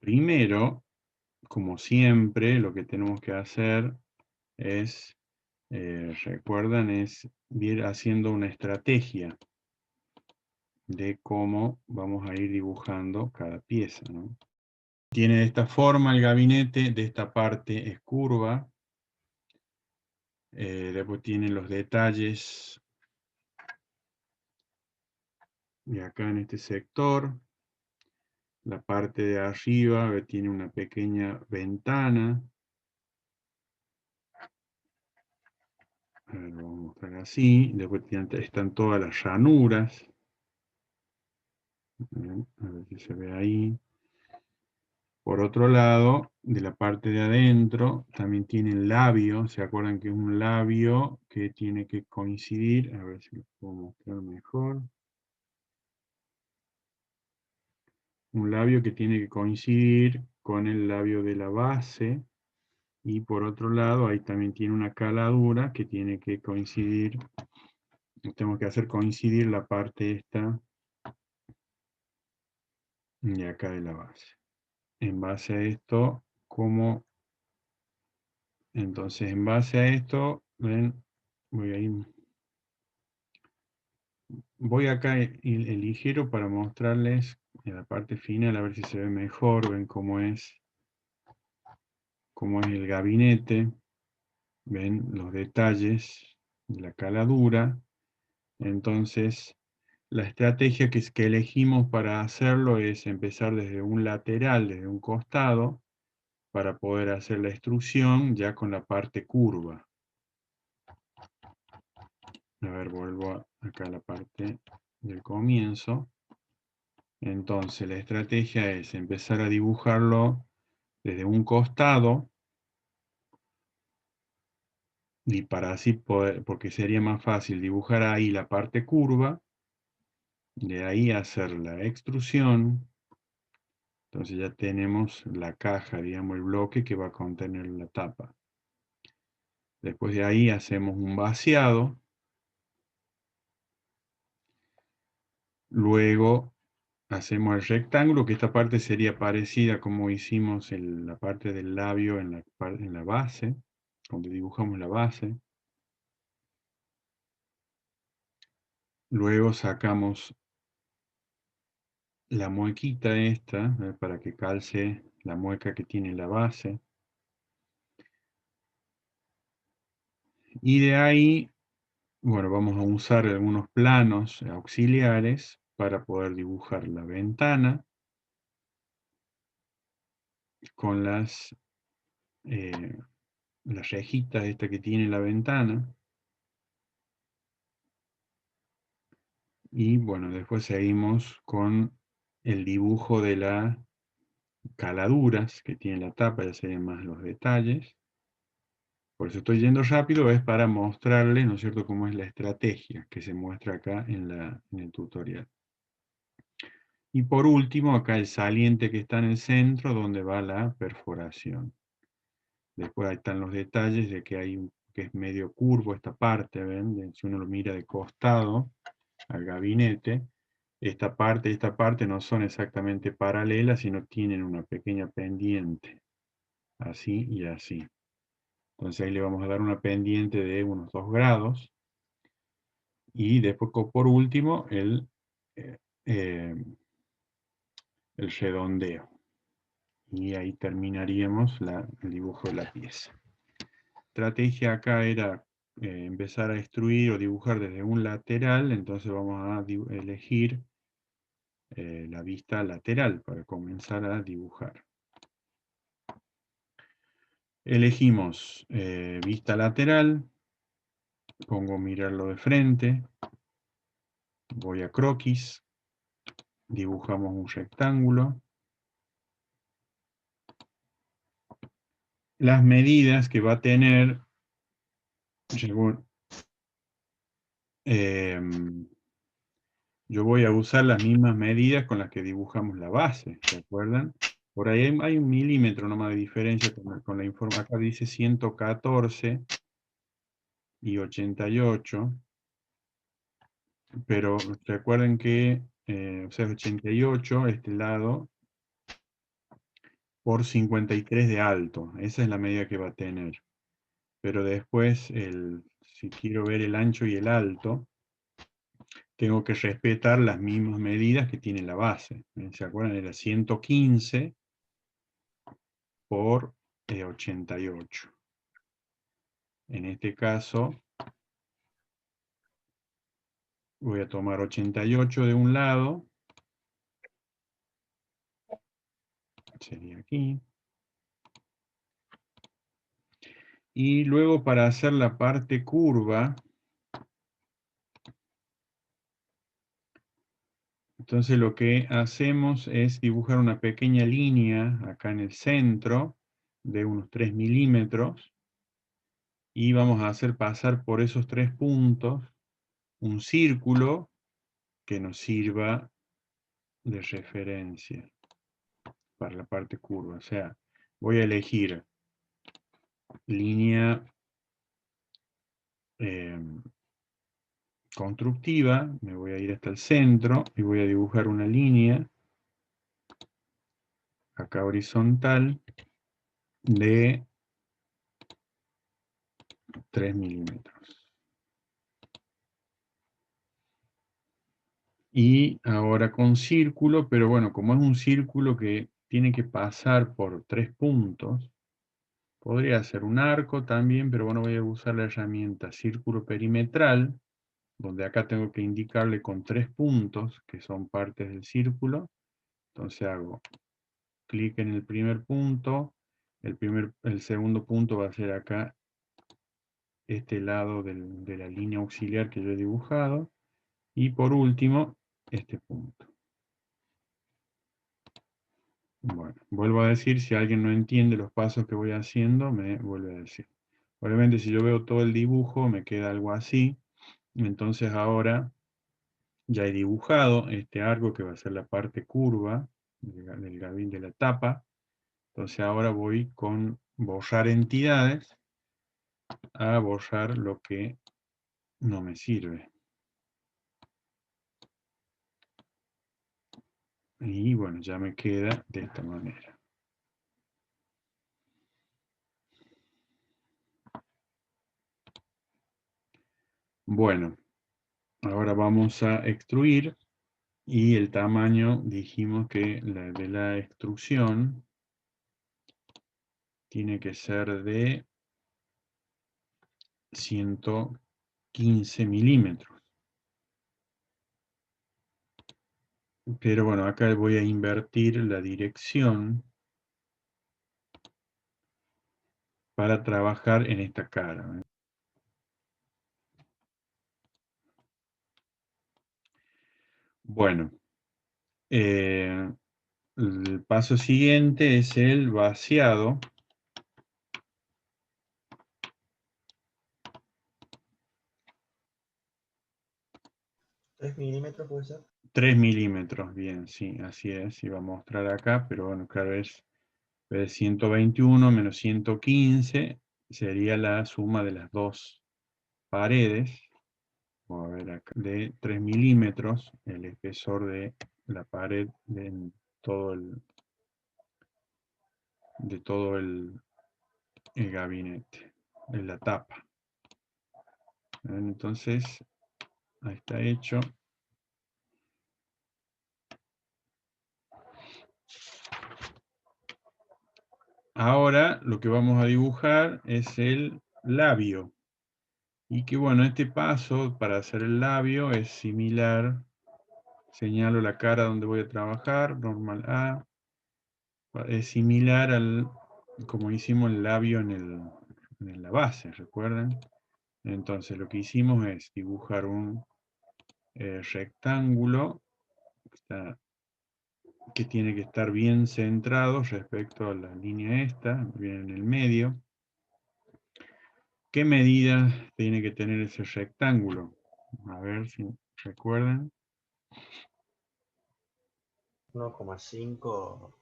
Primero, como siempre, lo que tenemos que hacer es, recuerdan, es ir haciendo una estrategia de cómo vamos a ir dibujando cada pieza, ¿no? Tiene de esta forma el gabinete, de esta parte es curva, después tiene los detalles de acá en este sector, la parte de arriba tiene una pequeña ventana, a ver, lo vamos a mostrar así, después están todas las ranuras, a ver si se ve ahí. Por otro lado, de la parte de adentro, también tiene el labio. ¿Se acuerdan que es un labio que tiene que coincidir? A ver si lo puedo mostrar mejor. Un labio que tiene que coincidir con el labio de la base. Y por otro lado, ahí también tiene una caladura que tiene que coincidir. Tenemos que hacer coincidir la parte esta de acá de la base. En base a esto, entonces en base a esto, ven, voy acá el ligero para mostrarles en la parte final, a ver si se ve mejor, ven cómo es el gabinete, ven los detalles de la caladura. Entonces, la estrategia que elegimos para hacerlo es empezar desde un lateral, desde un costado, para poder hacer la extrusión ya con la parte curva. A ver, vuelvo acá a la parte del comienzo. Entonces, la estrategia es empezar a dibujarlo desde un costado, y para así poder, porque sería más fácil dibujar ahí la parte curva, de ahí hacer la extrusión. Entonces ya tenemos la caja, digamos, el bloque que va a contener la tapa. Después de ahí hacemos un vaciado. Luego hacemos el rectángulo, que esta parte sería parecida como hicimos la parte del labio en la base, donde dibujamos la base. Luego sacamos la muequita esta, para que calce la mueca que tiene la base. Y de ahí, bueno, vamos a usar algunos planos auxiliares para poder dibujar la ventana con las rejitas esta que tiene la ventana. Y bueno, después seguimos con el dibujo de las caladuras que tiene la tapa, ya serían más los detalles. Por eso estoy yendo rápido, es para mostrarles, ¿no es cierto?, cómo es la estrategia que se muestra acá en el tutorial. Y por último, acá el saliente que está en el centro, donde va la perforación. Después ahí están los detalles de que que es medio curvo esta parte, ¿ven? Si uno lo mira de costado al gabinete, esta parte y esta parte no son exactamente paralelas, sino tienen una pequeña pendiente, así y así. Entonces ahí le vamos a dar una pendiente de unos 2 grados, y después por último eh, eh, el redondeo. Y ahí terminaríamos el dibujo de la pieza. La estrategia acá era empezar a extruir o dibujar desde un lateral, entonces vamos a elegir la vista lateral para comenzar a dibujar. Elegimos vista lateral, pongo mirarlo de frente, voy a croquis, dibujamos un rectángulo. Las medidas que va a tener, yo voy a usar las mismas medidas con las que dibujamos la base, ¿se acuerdan? Por ahí hay 1 milímetro nomás de diferencia con la información. Acá dice 114 y 88, pero recuerden que, o sea, 88, este lado, por 53 de alto. Esa es la medida que va a tener. Pero después, si quiero ver el ancho y el alto, tengo que respetar las mismas medidas que tiene la base. ¿Se acuerdan? Era 115 por 88. En este caso, voy a tomar 88 de un lado, sería aquí. Y luego para hacer la parte curva, entonces lo que hacemos es dibujar una pequeña línea acá en el centro de unos 3 milímetros y vamos a hacer pasar por esos 3 puntos un círculo que nos sirva de referencia para la parte curva. O sea, voy a elegir línea constructiva, me voy a ir hasta el centro y voy a dibujar una línea acá horizontal de 3 milímetros. Y ahora con círculo, pero bueno, como es un círculo que tiene que pasar por 3 puntos, podría ser un arco también, pero bueno, voy a usar la herramienta círculo perimetral, donde acá tengo que indicarle con 3 puntos, que son partes del círculo. Entonces hago clic en el primer punto, el segundo punto va a ser acá, este lado de la línea auxiliar que yo he dibujado, y por último, este punto. Bueno, vuelvo a decir, si alguien no entiende los pasos que voy haciendo, me vuelve a decir. Obviamente, si yo veo todo el dibujo, me queda algo así. Entonces ahora ya he dibujado este arco que va a ser la parte curva del gabín de la tapa. Entonces ahora voy con borrar entidades a borrar lo que no me sirve. Y bueno, ya me queda de esta manera. Bueno, ahora vamos a extruir y el tamaño dijimos que de la extrusión tiene que ser de 115 milímetros. Pero bueno, acá voy a invertir la dirección para trabajar en esta cara. Bueno, el paso siguiente es el vaciado. 3 milímetros puede ser. 3 milímetros, bien, sí, así es. Iba a mostrar acá, pero bueno, claro, es 121 menos 115, sería la suma de las dos paredes. Vamos a ver acá, de 3 milímetros, el espesor de la pared de todo el gabinete, de la tapa. Entonces, ahí está hecho. Ahora lo que vamos a dibujar es el labio. Y que bueno, este paso para hacer el labio es similar. Señalo la cara donde voy a trabajar, normal A. Es similar al como hicimos el labio en la base, ¿recuerdan? Entonces lo que hicimos es dibujar un rectángulo que tiene que estar bien centrado respecto a la línea esta, bien en el medio. ¿Qué medida tiene que tener ese rectángulo? A ver si recuerdan. 1,5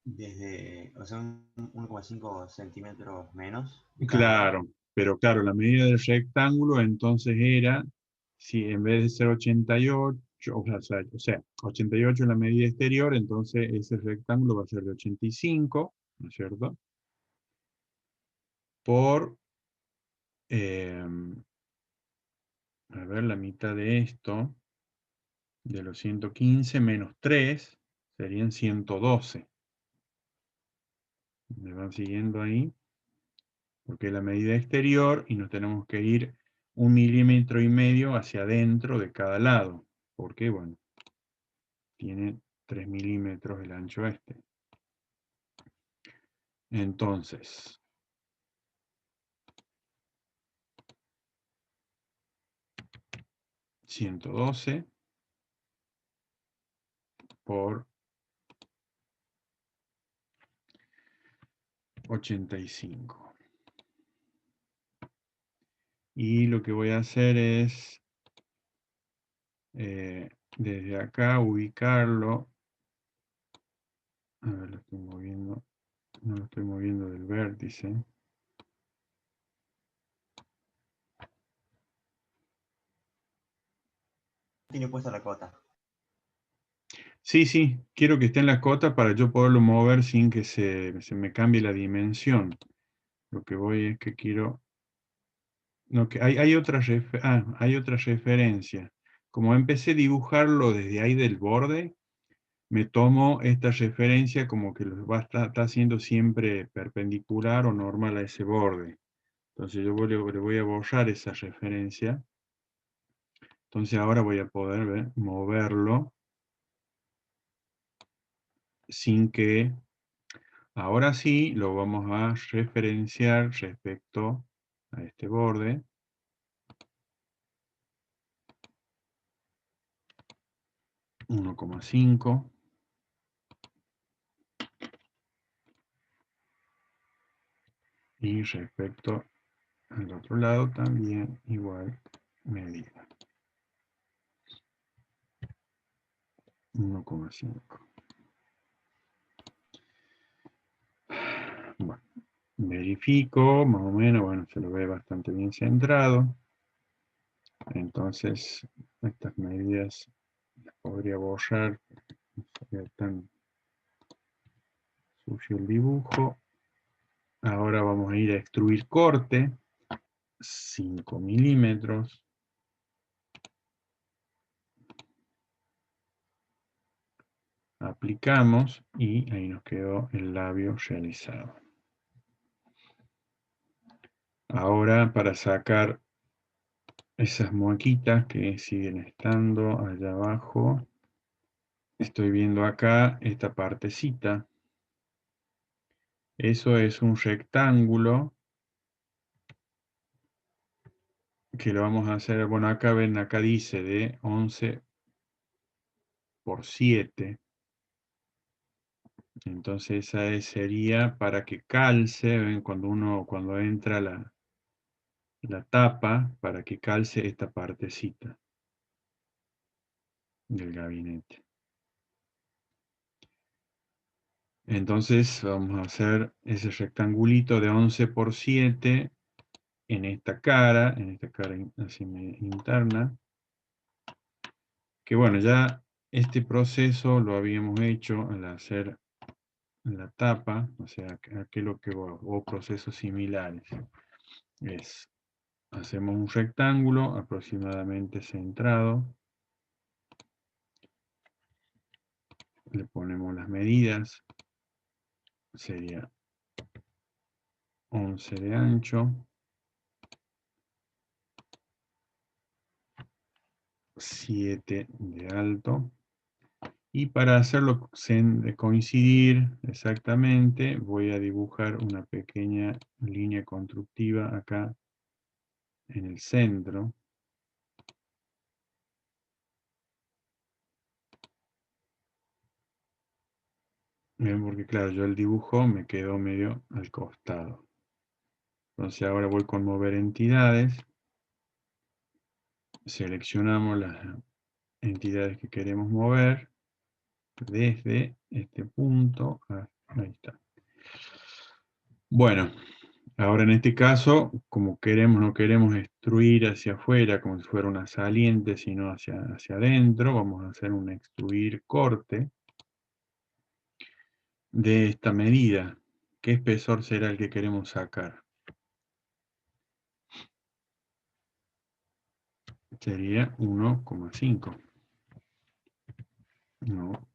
desde, o sea, 1,5 centímetros menos de cada lado. Claro, pero claro, la medida del rectángulo entonces era, si en vez de ser 88, o sea, 88 es la medida exterior, entonces ese rectángulo va a ser de 85, ¿no es cierto? Por, a ver, la mitad de esto, de los 115 menos 3, serían 112. ¿Me van siguiendo ahí? Porque es la medida exterior y nos tenemos que ir 1,5 milímetros hacia adentro de cada lado. Porque, bueno, tiene 3 milímetros el ancho este. Entonces, 112 por 85. Y lo que voy a hacer es, desde acá, ubicarlo. A ver, lo estoy moviendo. No lo estoy moviendo del vértice. Tiene puesta la cota. Sí, sí, quiero que esté en la cota para yo poderlo mover sin que se me cambie la dimensión. Lo que voy es que quiero... No, que hay otra hay otra referencia. Como empecé a dibujarlo desde ahí del borde, me tomo esta referencia como que va a estar haciendo siempre perpendicular o normal a ese borde. Entonces yo le voy a borrar esa referencia. Entonces ahora voy a poder moverlo sin que... Ahora sí lo vamos a referenciar respecto a este borde. 1,5. Y respecto al otro lado también igual medida. 1,5. Bueno, verifico, más o menos, bueno, se lo ve bastante bien centrado. Entonces, estas medidas las podría borrar, no sería tan sucio el dibujo. Ahora vamos a ir a extruir corte, 5 milímetros. Aplicamos y ahí nos quedó el labio realizado. Ahora para sacar esas muequitas que siguen estando allá abajo, estoy viendo acá esta partecita. Eso es un rectángulo que lo vamos a hacer, bueno, acá ven, acá dice de 11 por 7. Entonces esa sería para que calce, ven, cuando entra la tapa, para que calce esta partecita del gabinete. Entonces vamos a hacer ese rectangulito de 11 por 7 en esta cara así interna. Que bueno, ya este proceso lo habíamos hecho al hacer la tapa, o sea, aquello que o procesos similares. Hacemos un rectángulo aproximadamente centrado. Le ponemos las medidas. Sería 11 de ancho. 7 de alto. Y para hacerlo coincidir exactamente, voy a dibujar una pequeña línea constructiva acá en el centro. Bien, porque claro, yo el dibujo me quedó medio al costado. Entonces ahora voy con mover entidades. Seleccionamos las entidades que queremos mover desde este punto. Ahí está. Bueno, Ahora en este caso, como no queremos extruir hacia afuera como si fuera una saliente, sino hacia adentro, vamos a hacer un extruir corte de esta medida. ¿Qué espesor será el que queremos sacar? Sería 1,5. No.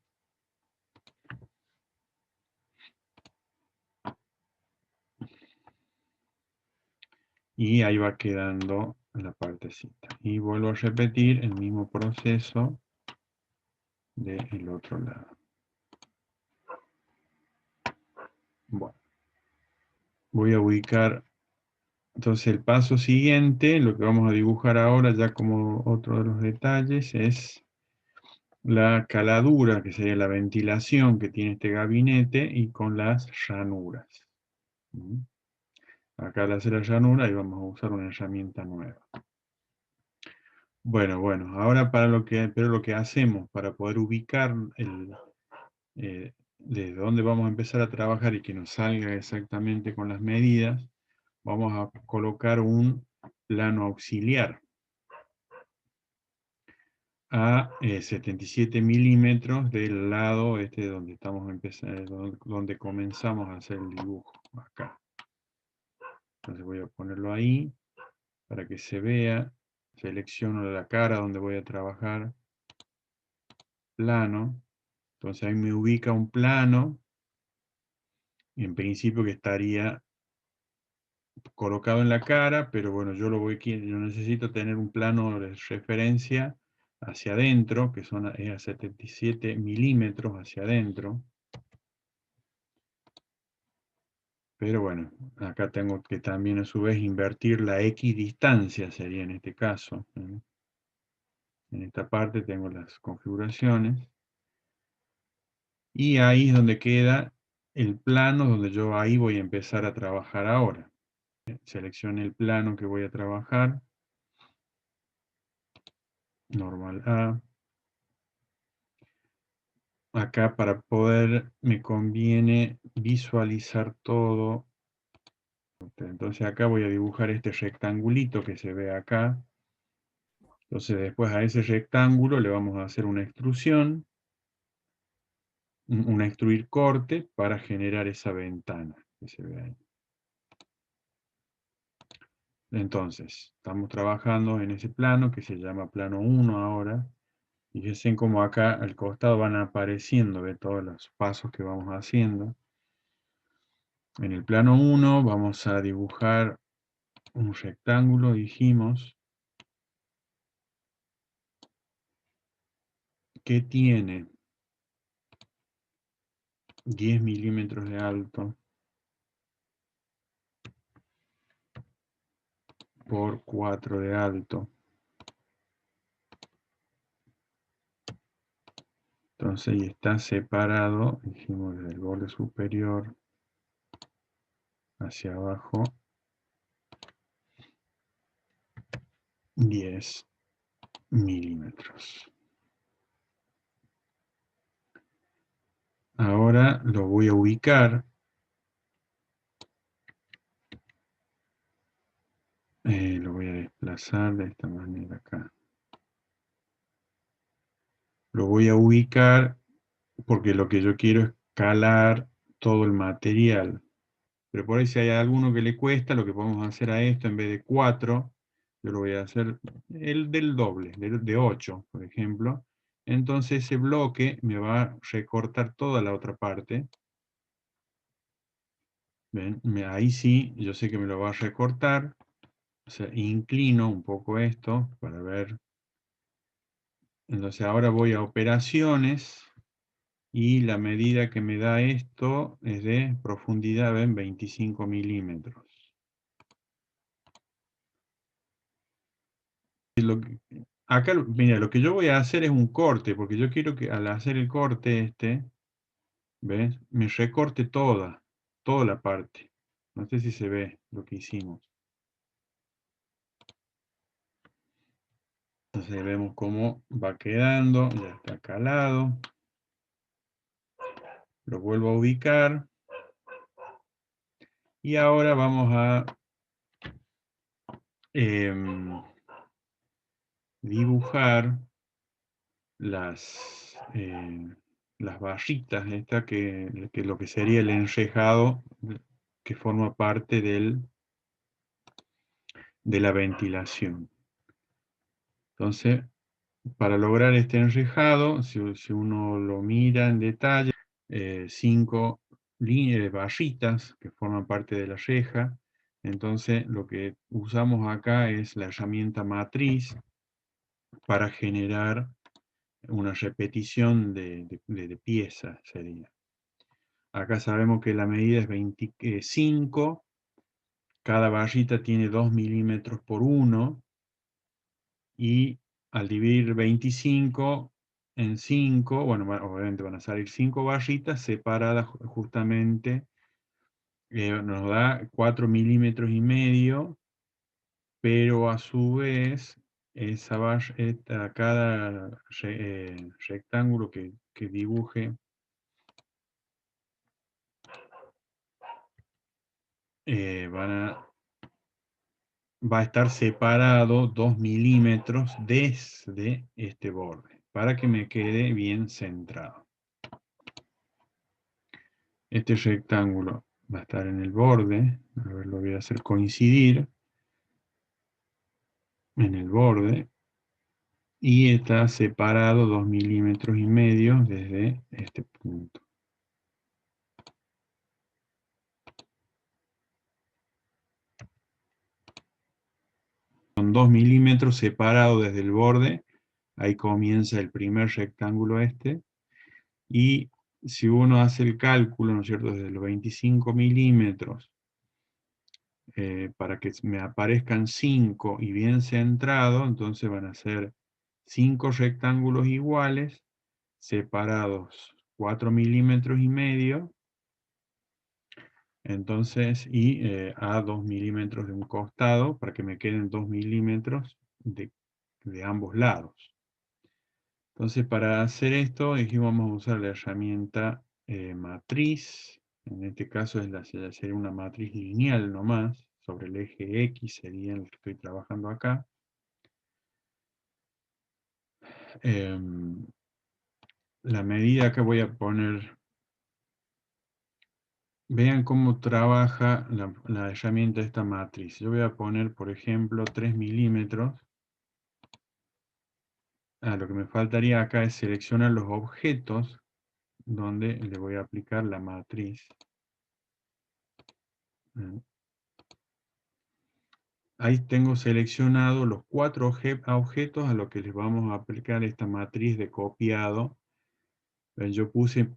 Y ahí va quedando la partecita. Y vuelvo a repetir el mismo proceso del otro lado. Bueno, voy a ubicar entonces el paso siguiente, lo que vamos a dibujar ahora ya como otro de los detalles es la caladura, que sería la ventilación que tiene este gabinete y con las ranuras. Acá al hacer la ranura ahí vamos a usar una herramienta nueva. Bueno, ahora pero lo que hacemos para poder ubicar desde dónde vamos a empezar a trabajar y que nos salga exactamente con las medidas, vamos a colocar un plano auxiliar a 77 milímetros del lado donde estamos donde comenzamos a hacer el dibujo, acá. Entonces voy a ponerlo ahí para que se vea. Selecciono la cara donde voy a trabajar, plano. Entonces ahí me ubica un plano, en principio que estaría colocado en la cara, pero bueno, yo necesito tener un plano de referencia hacia adentro, que es a 77 milímetros hacia adentro. Pero bueno, acá tengo que también a su vez invertir la equidistancia, sería en este caso. En esta parte tengo las configuraciones. Y ahí es donde queda el plano, donde yo ahí voy a empezar a trabajar ahora. Selecciono el plano que voy a trabajar. Normal A. Acá para poder, me conviene visualizar todo. Entonces acá voy a dibujar este rectangulito que se ve acá. Entonces después a ese rectángulo le vamos a hacer una extrusión, un extruir corte para generar esa ventana que se ve ahí. Entonces, estamos trabajando en ese plano que se llama plano 1 ahora. Fíjense cómo acá al costado van apareciendo de todos los pasos que vamos haciendo. En el plano 1 vamos a dibujar un rectángulo, dijimos, que tiene 10 milímetros de alto por 4 de alto. Entonces, y está separado, dijimos, desde el borde superior hacia abajo 10 milímetros. Ahora lo voy a ubicar. Lo voy a desplazar de esta manera acá. Lo voy a ubicar porque lo que yo quiero es calar todo el material. Pero por ahí si hay alguno que le cuesta, lo que podemos hacer a esto, en vez de 4, yo lo voy a hacer el del doble, de 8, por ejemplo. Entonces ese bloque me va a recortar toda la otra parte. ¿Ven? Ahí sí, yo sé que me lo va a recortar. O sea, inclino un poco esto para ver. Entonces ahora voy a operaciones. Y la medida que me da esto es de profundidad en 25 milímetros. Acá, mira, lo que yo voy a hacer es un corte, porque yo quiero que al hacer el corte ¿ves? Me recorte toda la parte. No sé si se ve lo que hicimos. Entonces vemos cómo va quedando, ya está calado. Lo vuelvo a ubicar. Y ahora vamos a dibujar las barritas, que lo que sería el enrejado que forma parte de la ventilación. Entonces, para lograr este enrejado, si uno lo mira en detalle, 5 barritas que forman parte de la reja. Entonces, lo que usamos acá es la herramienta matriz para generar una repetición de piezas, sería. Acá sabemos que la medida es 25, cada barrita tiene 2 milímetros por 1, y al dividir 25 en 5, bueno, obviamente van a salir 5 barritas separadas justamente, nos da 4 milímetros y medio, pero a su vez, cada rectángulo que dibuje va a estar separado 2 milímetros desde este borde, para que me quede bien centrado. Este rectángulo va a estar en el borde, a ver, lo voy a hacer coincidir en el borde, y está separado 2 milímetros y medio desde este punto. Con 2 milímetros separados desde el borde, ahí comienza el primer rectángulo este, y si uno hace el cálculo, ¿no es cierto?, desde los 25 milímetros, para que me aparezcan 5 y bien centrado, entonces van a ser 5 rectángulos iguales, separados 4 milímetros y medio, entonces, y a 2 milímetros de un costado, para que me queden 2 milímetros de ambos lados. Entonces, para hacer esto, dijimos vamos a usar la herramienta matriz. En este caso sería una matriz lineal nomás, sobre el eje X sería el que estoy trabajando acá. La medida que voy a poner, vean cómo trabaja la herramienta de esta matriz. Yo voy a poner, por ejemplo, 3 milímetros. Lo que me faltaría acá es seleccionar los objetos donde le voy a aplicar la matriz. Ahí tengo seleccionado los 4 objetos a los que les vamos a aplicar esta matriz de copiado. Yo puse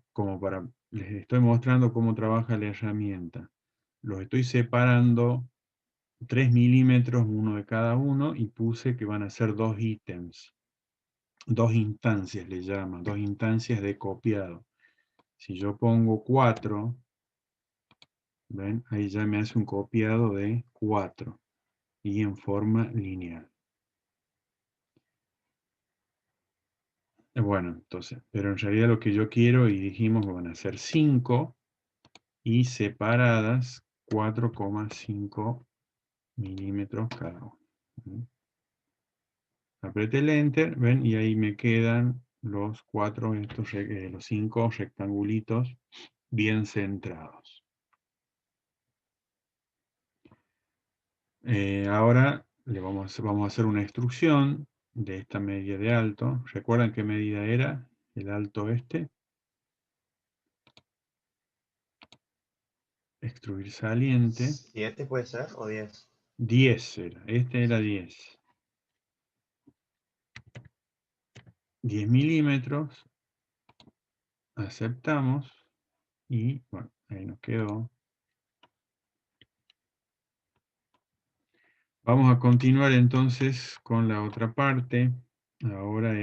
les estoy mostrando cómo trabaja la herramienta. Los estoy separando 3 milímetros uno de cada uno, y puse que van a ser 2 ítems. 2 instancias le llaman, 2 instancias de copiado. Si yo pongo 4, ¿ven? Ahí ya me hace un copiado de 4 y en forma lineal. Bueno, entonces, pero en realidad lo que yo quiero, y dijimos que van a ser 5 y separadas 4,5 milímetros cada uno. Apreté el Enter, ven, y ahí me quedan los 5 rectangulitos bien centrados. Ahora vamos a hacer una extrusión de esta medida de alto. ¿Recuerdan qué medida era el alto este? Extruir saliente. 7 puede ser, o 10. 10 era, este era 10. 10 milímetros. Aceptamos. Y bueno, ahí nos quedó. Vamos a continuar entonces con la otra parte. Ahora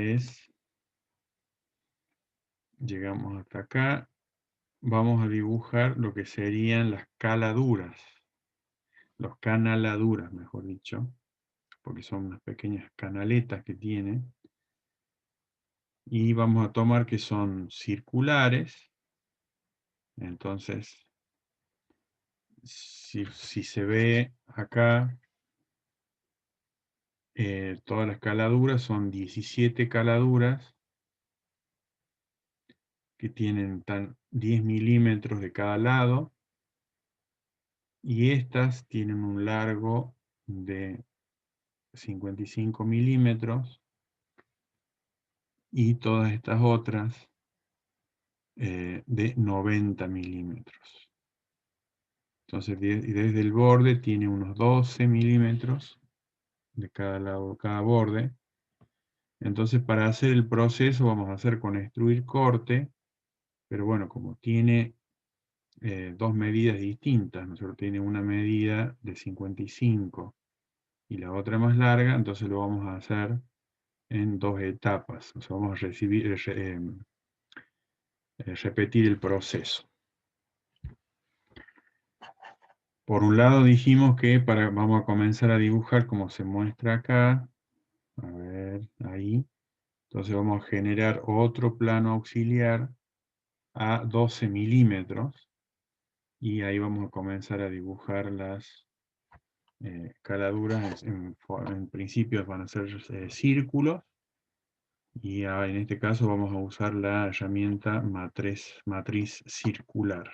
llegamos hasta acá. Vamos a dibujar lo que serían las caladuras. Los canaladuras, mejor dicho. Porque son unas pequeñas canaletas que tiene. Y vamos a tomar que son circulares. Entonces, si se ve acá, todas las caladuras son 17 caladuras que tienen 10 milímetros de cada lado, y estas tienen un largo de 55 milímetros, y todas estas otras de 90 milímetros. Entonces, desde el borde tiene unos 12 milímetros de cada lado, cada borde. Entonces, para hacer el proceso vamos a hacer con extruir corte, pero bueno, como tiene dos medidas distintas, nosotros tiene una medida de 55 y la otra más larga, entonces lo vamos a hacer en dos etapas. O sea, vamos a repetir el proceso. Por un lado dijimos que vamos a comenzar a dibujar como se muestra acá. A ver, ahí. Entonces vamos a generar otro plano auxiliar a 12 milímetros. Y ahí vamos a comenzar a dibujar las caladuras. En principio van a ser círculos. Y en este caso vamos a usar la herramienta matriz circular.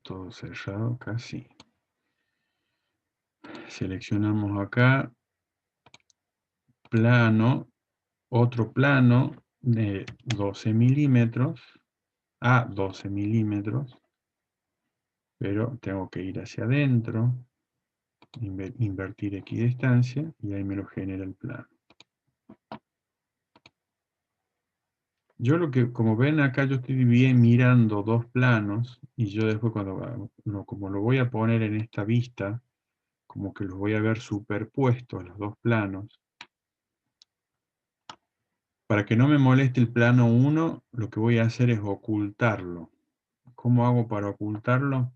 Todo cerrado casi. Seleccionamos acá, plano, otro plano de 12 milímetros a 12 milímetros, pero tengo que ir hacia adentro, invertir equidistancia, y ahí me lo genera el plano. Yo como ven acá, yo estoy bien mirando dos planos, y yo después como lo voy a poner en esta vista, como que los voy a ver superpuestos los dos planos. Para que no me moleste el plano 1, lo que voy a hacer es ocultarlo. ¿Cómo hago para ocultarlo?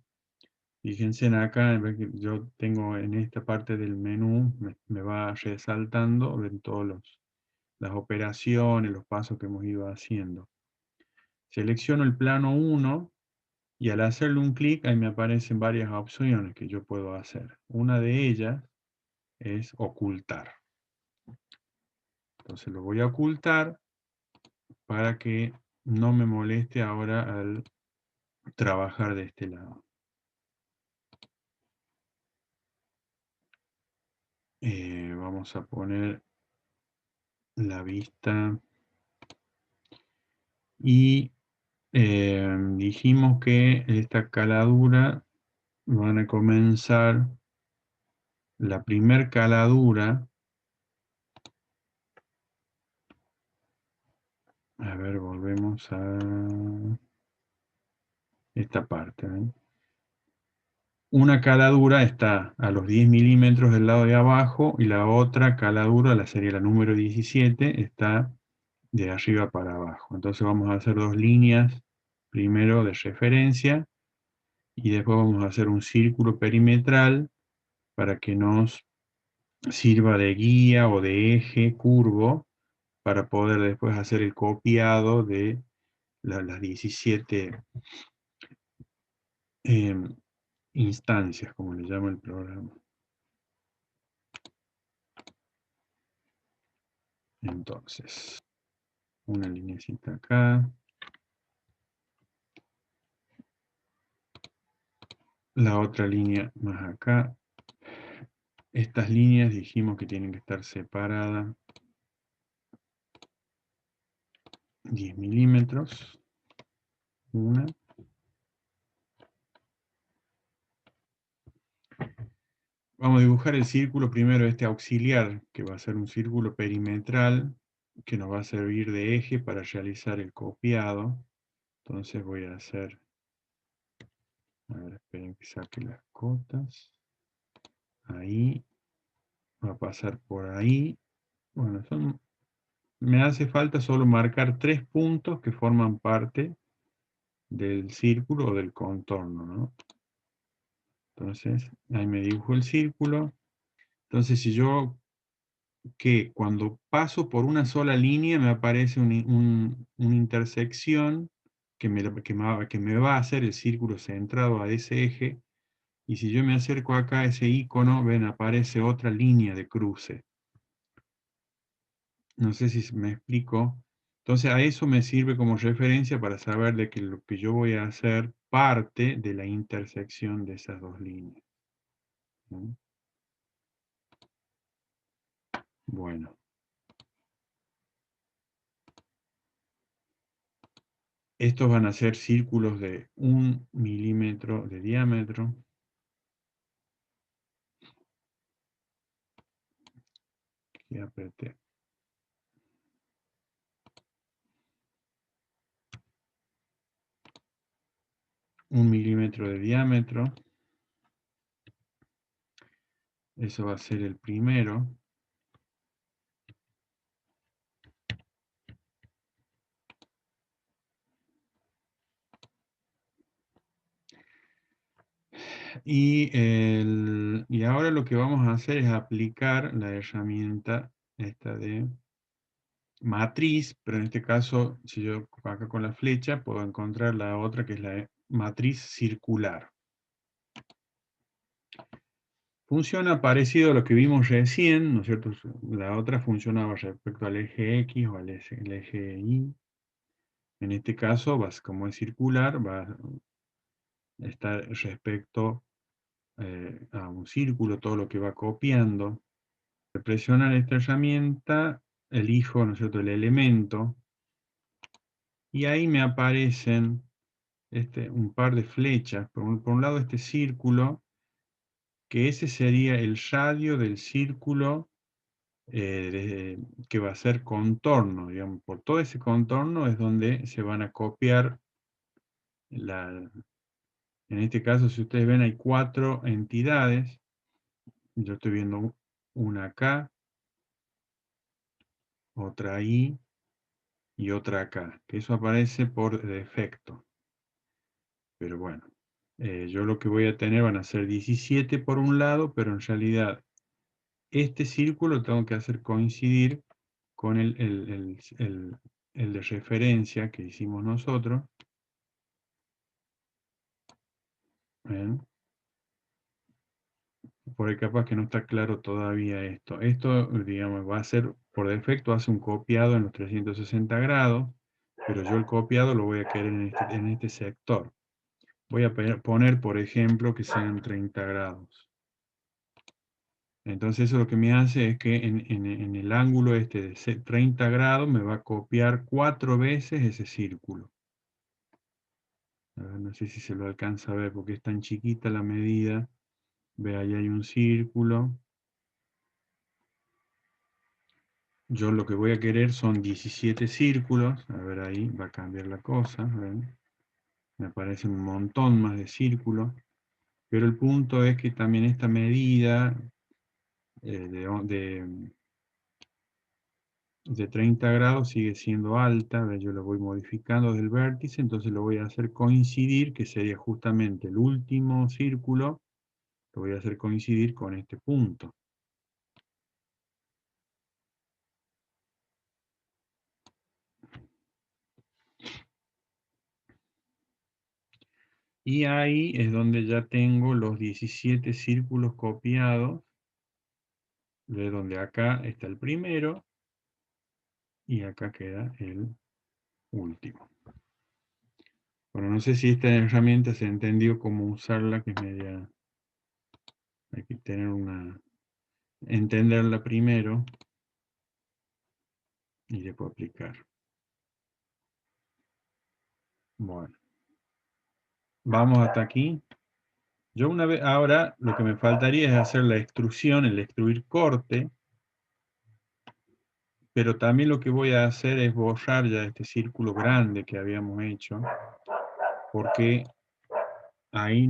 Fíjense acá, yo tengo en esta parte del menú, me va resaltando, ven todas las operaciones, los pasos que hemos ido haciendo. Selecciono el plano 1 y al hacerle un clic, ahí me aparecen varias opciones que yo puedo hacer. Una de ellas es ocultar. Entonces lo voy a ocultar para que no me moleste ahora al trabajar de este lado. Vamos a poner la vista y dijimos que esta caladura van a comenzar la primer caladura. A ver, volvemos a esta parte. Una caladura está a los 10 milímetros del lado de abajo, y la otra caladura, la sería la número 17, está de arriba para abajo. Entonces vamos a hacer dos líneas, primero de referencia, y después vamos a hacer un círculo perimetral para que nos sirva de guía o de eje curvo para poder después hacer el copiado de las 17 instancias, como le llama el programa. Entonces, una linecita acá. La otra línea más acá. Estas líneas dijimos que tienen que estar separadas 10 milímetros. Una. Vamos a dibujar el círculo primero, este auxiliar, que va a ser un círculo perimetral, que nos va a servir de eje para realizar el copiado. Entonces voy a hacer, a ver, esperen que saque las cotas. Ahí, va a pasar por ahí. Bueno, me hace falta solo marcar 3 puntos que forman parte del círculo o del contorno, ¿no? Entonces, ahí me dibujo el círculo. Entonces, si yo, que cuando paso por una sola línea me aparece una intersección que me va a hacer el círculo centrado a ese eje. Y si yo me acerco acá a ese icono, ven, aparece otra línea de cruce. No sé si me explico. Entonces a eso me sirve como referencia para saber de que lo que yo voy a hacer parte de la intersección de esas dos líneas, ¿no? Bueno. Estos van a ser círculos de 1 milímetro de diámetro. Aquí apreté. 1 milímetro de diámetro. Eso va a ser el primero. Y ahora lo que vamos a hacer es aplicar la herramienta esta de matriz, pero en este caso, si yo acá con la flecha, puedo encontrar la otra que es la matriz circular. Funciona parecido a lo que vimos recién, ¿no es cierto? La otra funcionaba respecto al eje X o al eje Y. En este caso, como es circular, va a estar respecto a un círculo, todo lo que va copiando. Al presionar esta herramienta, elijo, ¿no es cierto?, el elemento, y ahí me aparecen un par de flechas. Por un lado este círculo, que ese sería el radio del círculo que va a ser contorno, digamos. Por todo ese contorno es donde se van a copiar, en este caso, si ustedes ven, hay 4 entidades. Yo estoy viendo una acá, otra ahí y otra acá, que eso aparece por defecto. Pero bueno, yo lo que voy a tener van a ser 17 por un lado, pero en realidad este círculo tengo que hacer coincidir con el de referencia que hicimos nosotros. ¿Ven? Por ahí capaz que no está claro todavía esto. Esto, digamos, va a ser, por defecto, hace un copiado en los 360 grados, pero yo el copiado lo voy a querer en este sector. Voy a poner, por ejemplo, que sean 30 grados. Entonces eso lo que me hace es que en el ángulo de 30 grados me va a copiar 4 veces ese círculo. A ver, no sé si se lo alcanza a ver porque es tan chiquita la medida. Ve, ahí hay un círculo. Yo lo que voy a querer son 17 círculos. A ver, ahí va a cambiar la cosa. ¿Ven? Me aparecen un montón más de círculos. Pero el punto es que también esta medida de 30 grados sigue siendo alta. ¿Ven? Yo lo voy modificando del vértice, entonces lo voy a hacer coincidir, que sería justamente el último círculo. Lo voy a hacer coincidir con este punto. Y ahí es donde ya tengo los 17 círculos copiados, de donde acá está el primero, y acá queda el último. Bueno, no sé si esta herramienta se entendió cómo usarla, que es media... Hay que entenderla primero, y después aplicar. Bueno, vamos hasta aquí. Yo ahora lo que me faltaría es hacer la extrusión, el extruir corte, pero también lo que voy a hacer es borrar ya este círculo grande que habíamos hecho, porque ahí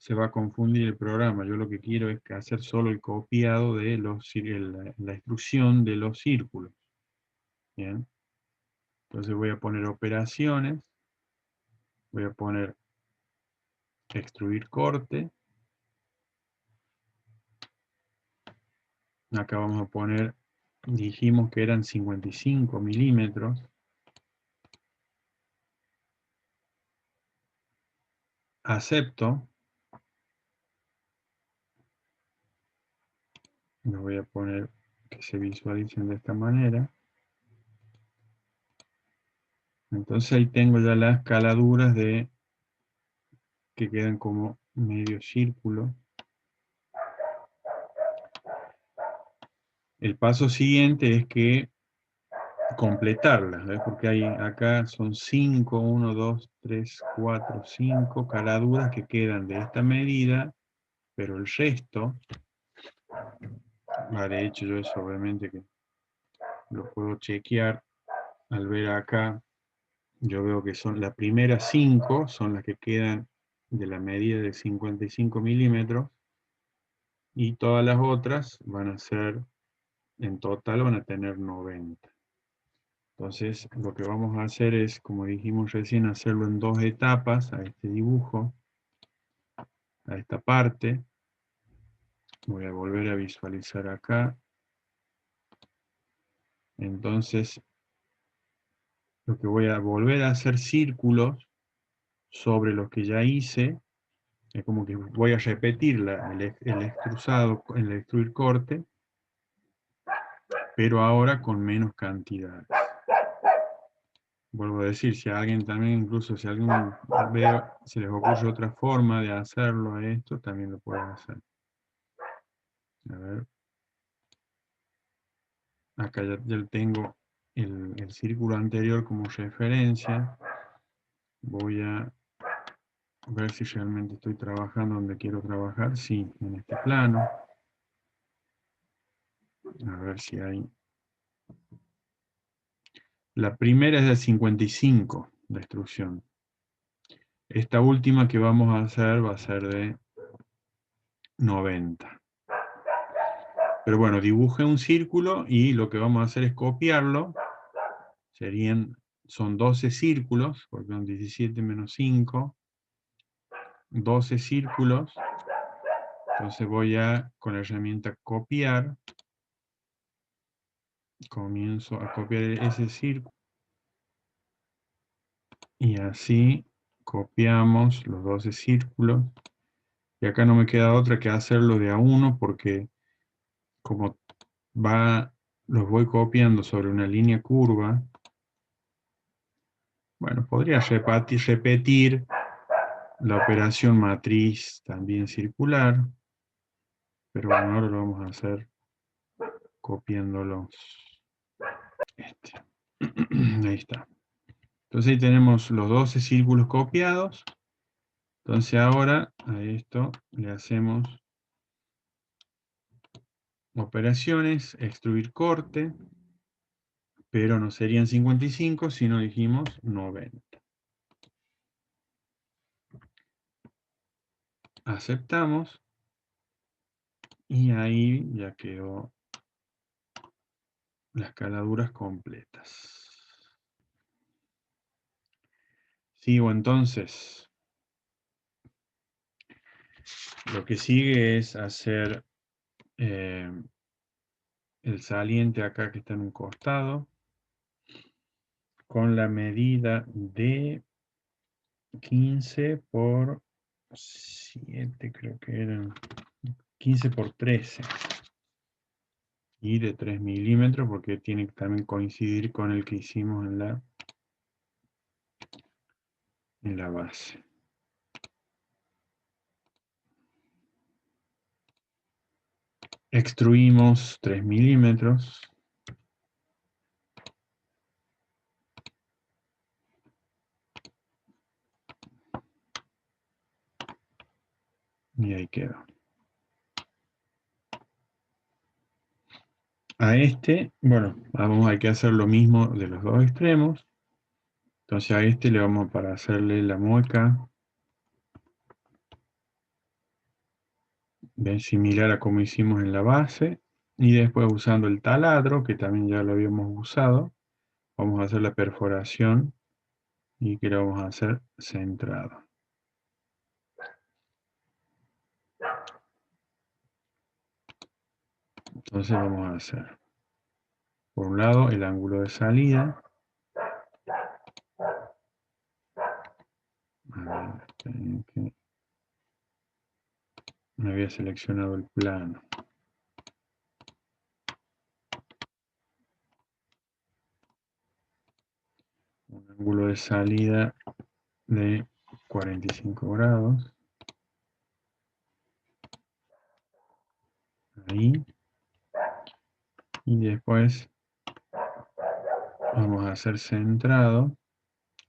se va a confundir el programa. Yo lo que quiero es hacer solo el copiado de la extrusión de los círculos. Bien. Entonces voy a poner operaciones, voy a poner extruir corte. Acá vamos a poner, dijimos que eran 55 milímetros. acepto. Lo voy a poner que se visualicen de esta manera. Entonces ahí tengo ya las caladuras que quedan como medio círculo. El paso siguiente es que completarlas, ¿ves? Porque acá son 5, 1, 2, 3, 4, 5 caladuras que quedan de esta medida, pero el resto, de hecho yo eso obviamente que lo puedo chequear al ver acá, yo veo que son las primeras 5 son las que quedan de la medida de 55 milímetros y todas las otras van a ser, en total van a tener 90. Entonces, lo que vamos a hacer es, como dijimos recién, hacerlo en 2 etapas a este dibujo, a esta parte. Voy a volver a visualizar acá. Entonces, lo que voy a volver a hacer círculos sobre los que ya hice. Es como que voy a repetir el extrusado, el extruir corte, pero ahora con menos cantidad. Vuelvo a decir, si a alguien también, incluso si a alguien se les ocurre otra forma de hacerlo a esto, también lo pueden hacer. A ver. Acá ya tengo el círculo anterior como referencia. Voy a ver si realmente estoy trabajando donde quiero trabajar. Sí, en este plano. A ver si hay. La primera es de 55 de extrusión. Esta última que vamos a hacer va a ser de 90. Pero bueno, dibujé un círculo y lo que vamos a hacer es copiarlo. Son 12 círculos, porque son 17 menos 5. 12 círculos. Entonces voy con la herramienta copiar. Comienzo a copiar ese círculo. Y así copiamos los 12 círculos. Y acá no me queda otra que hacerlo de a uno porque como los voy copiando sobre una línea curva, bueno, podría repetir la operación matriz también circular, pero bueno, ahora lo vamos a hacer copiándolos. Ahí está. Entonces ahí tenemos los 12 círculos copiados. Entonces ahora a esto le hacemos operaciones, extruir corte, pero no serían 55, sino dijimos 90. Aceptamos. Y ahí ya quedó las caladuras completas. Sigo entonces. Lo que sigue es hacer el saliente acá que está en un costado con la medida de 15 por 7, creo que eran 15 por 13 y de 3 milímetros porque tiene que también coincidir con el que hicimos en la base. Extruimos 3 milímetros. Y ahí quedó. A bueno, hay que hacer lo mismo de los dos extremos. Entonces a le vamos para hacerle la mueca. Ven, similar a como hicimos en la base. Y después usando el taladro, que también ya lo habíamos usado, vamos a hacer la perforación y que lo vamos a hacer centrado. Entonces vamos a hacer, por un lado, el ángulo de salida. A ver. Me había seleccionado el plano. Un ángulo de salida de 45 grados. Ahí. Y después vamos a hacer centrado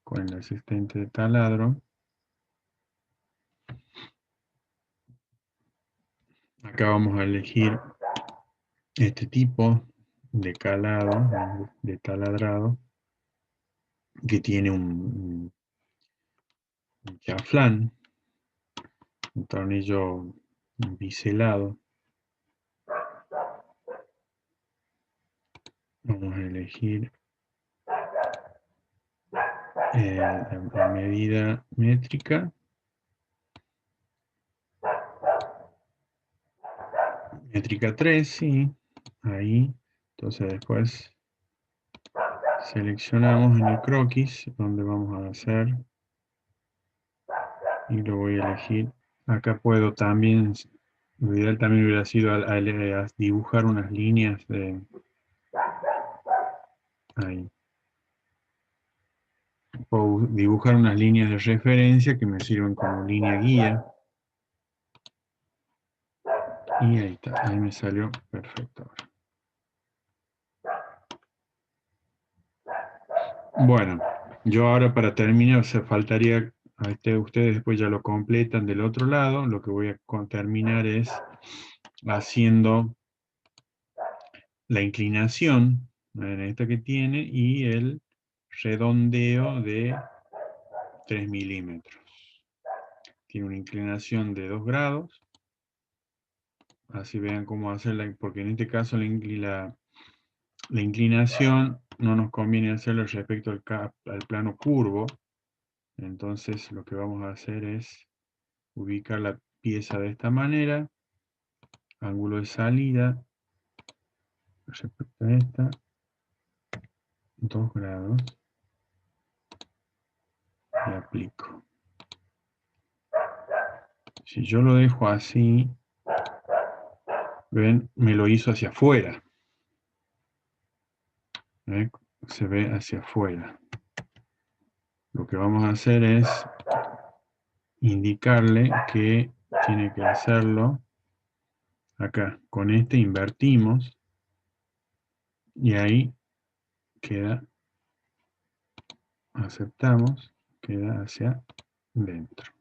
con el asistente de taladro. Acá vamos a elegir este tipo de calado, de taladrado, que tiene un chaflán, un tornillo biselado. Vamos a elegir la medida métrica. Métrica 3, sí. Ahí. Entonces después seleccionamos en el croquis donde vamos a hacer. Y lo voy a elegir. Acá puedo también, lo ideal también hubiera sido a dibujar unas líneas de... Ahí. Puedo dibujar unas líneas de referencia que me sirven como línea guía. Y ahí está, ahí me salió perfecto. Bueno, yo ahora para terminar, o sea, faltaría, ustedes después ya lo completan del otro lado, lo que voy a terminar es haciendo la inclinación, en esta que tiene, y el redondeo de 3 milímetros. Tiene una inclinación de 2 grados. Así vean cómo hacerla, porque en este caso la inclinación no nos conviene hacerla respecto al plano curvo. Entonces lo que vamos a hacer es ubicar la pieza de esta manera, ángulo de salida respecto a esta, 2 grados, y aplico. Si yo lo dejo así, ven, me lo hizo hacia afuera. ¿Ven? Se ve hacia afuera. Lo que vamos a hacer es indicarle que tiene que hacerlo acá. Con este invertimos y ahí queda, aceptamos, queda hacia dentro.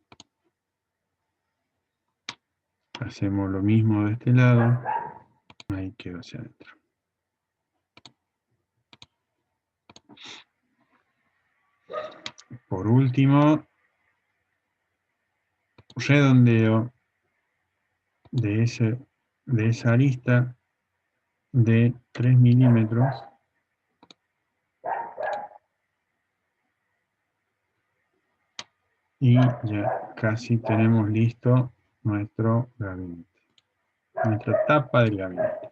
Hacemos lo mismo de este lado, ahí quedó hacia adentro. Por último, redondeo de esa arista de 3 milímetros. Y ya casi tenemos listo nuestro gabinete, nuestra tapa del gabinete.